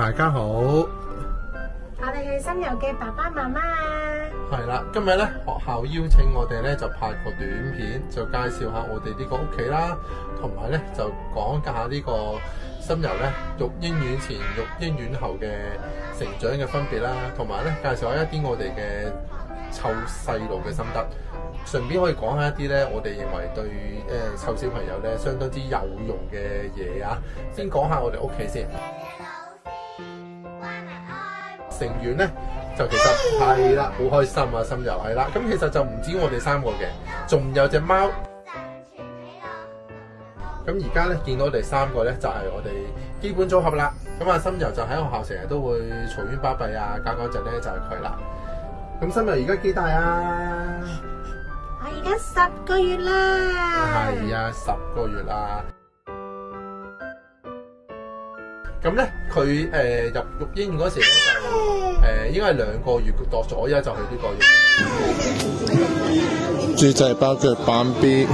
大家好，我哋係心遊嘅爸爸媽媽啊！係啦，今日咧學校邀請我哋咧就拍個短片，就介紹下我哋呢個屋企啦，同埋咧就講下呢個心遊咧育嬰院前、育嬰院後嘅成長嘅分別啦，同埋咧介紹下一啲我哋嘅湊細路嘅心得，順便可以講下一啲咧我哋認為對湊小朋友咧相當之有用嘅嘢啊！先講下我哋屋企先。成員咧就其實係啦，好開心啊！心遊係啦，咁其實就唔止我哋三個嘅，仲有隻貓。咁而家咧見到我哋三個咧就係我哋基本組合啦。咁啊，心遊就喺學校成日都會嘈冤巴閉啊，搞隻咧就係佢啦。咁心遊而家幾大啊？我而家10個月啦。係啊，10個月啦。咁咧，佢入育嬰院嗰時咧就應該係2個月多左右就去呢個育。豬仔包腳板 B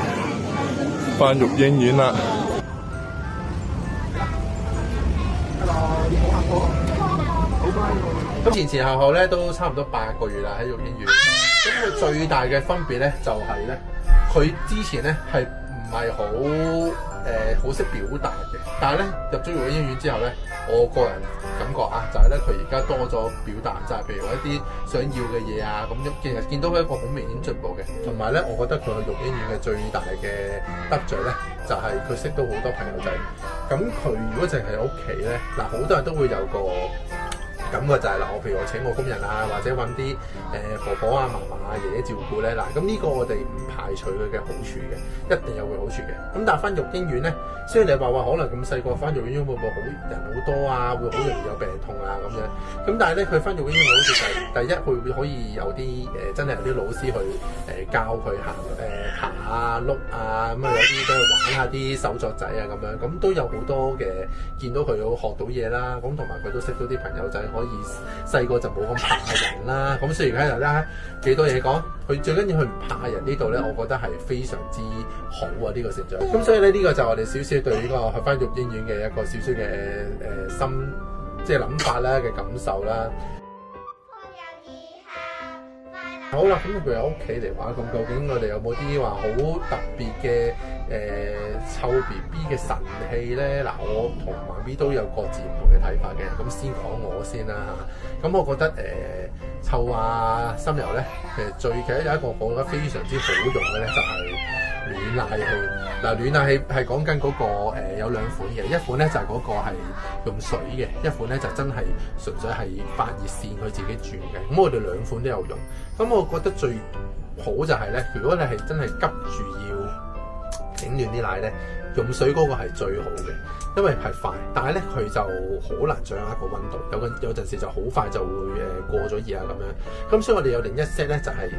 返育嬰院啦。咁前後後咧都差唔多8個月啦喺育嬰院。咁佢最大嘅分別咧就係咧，佢之前咧係唔係好識表達嘅，但係咧入咗育嬰院之後咧，我個人感覺啊，就係咧佢而家多咗表達，就係譬如話一啲想要嘅嘢啊，咁樣其實見到佢一個好明顯進步嘅。同埋咧，我覺得佢去育嬰院嘅最大嘅得著咧，就係佢識到好多朋友仔。咁佢如果淨係屋企咧，嗱好多人都會有個感覺就係嗱，譬如我請個工人啊，或者揾啲婆婆啊、嫲嫲啊、爺爺照顧咧，嗱咁呢個我哋唔排除佢嘅好處嘅，一定有佢好處嘅。咁但係翻育嬰院咧，雖然你話可能咁細個翻育嬰院會唔會人好多啊，會好容易有病痛啊咁樣。咁但係咧，佢翻育嬰院好處就係第一，佢會可以有啲真係有啲老師去教佢行爬啊、碌啊，咁啊有啲都去玩下啲手作仔啊咁樣，咁都有好多嘅見到佢學到嘢啦，咁同埋佢都識到啲朋友仔。可以細個就冇咁怕人啦，咁雖然喺度咧幾多嘢講，佢最緊要佢唔怕人呢度咧，我覺得係非常之好啊！呢個成長，咁所以咧呢個就我哋少少對呢個去翻育嬰院嘅一個少少嘅心，即係諗法啦嘅感受啦。好啦，咁譬如喺屋企嚟話，咁究竟我哋有冇啲話好特別嘅湊 BB 嘅神器咧？嗱，我同媽咪都有各自唔同嘅睇法嘅。咁先講我先啦嚇。咁我覺得湊心遊咧，其實有一個我覺得非常之好用嘅咧，就係暖奶器。嗱，暖奶器係講緊嗰個有2款嘅，一款咧就係嗰個係用水嘅，一款咧就真係純粹係發熱線佢自己轉嘅。咁我哋2款都有用。咁我覺得最好就係咧，如果你係真係急住要整暖啲奶咧，用水嗰個係最好嘅，因為係快，但係咧佢就好難掌握個溫度，有陣時就好快就會過咗熱啊咁樣。咁所以我哋有另一 set 咧就係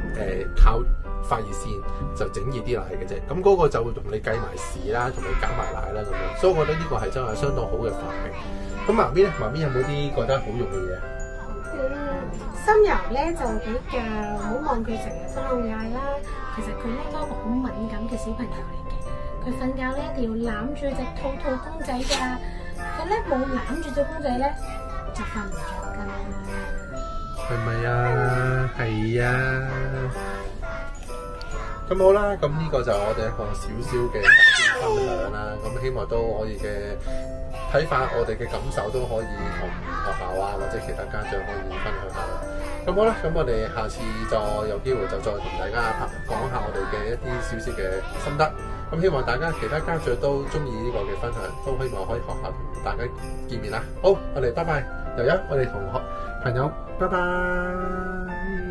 靠發熱線就整熱啲奶嘅啫。咁嗰個就會同你計埋時啦，同你減埋奶啦咁樣。所以我覺得呢個係真係相當好嘅發明。咁媽咪咧，媽咪有冇啲覺得好用嘅嘢啊？心遊咧就比較唔好望佢成日都喺度嗌啦。其實佢咧都係一個好敏感嘅小朋友嚟嘅。佢瞓覺咧一定要攬住隻兔公仔㗎。佢咧冇攬住隻公仔咧就瞓唔着㗎啦。係咪啊？係啊。咁好啦，咁呢個就我哋一個少少嘅分享啦。咁希望都可以嘅睇法，我哋嘅感受都可以同學校啊或者其他家長可以分享下啦。咁好啦，咁我哋下次再有機會就再同大家講下我哋嘅一啲少少嘅心得。咁希望大家其他家長都中意呢個嘅分享，都希望可以學校同大家見面啦。好，我哋拜拜，悠悠，我哋同學朋友拜拜。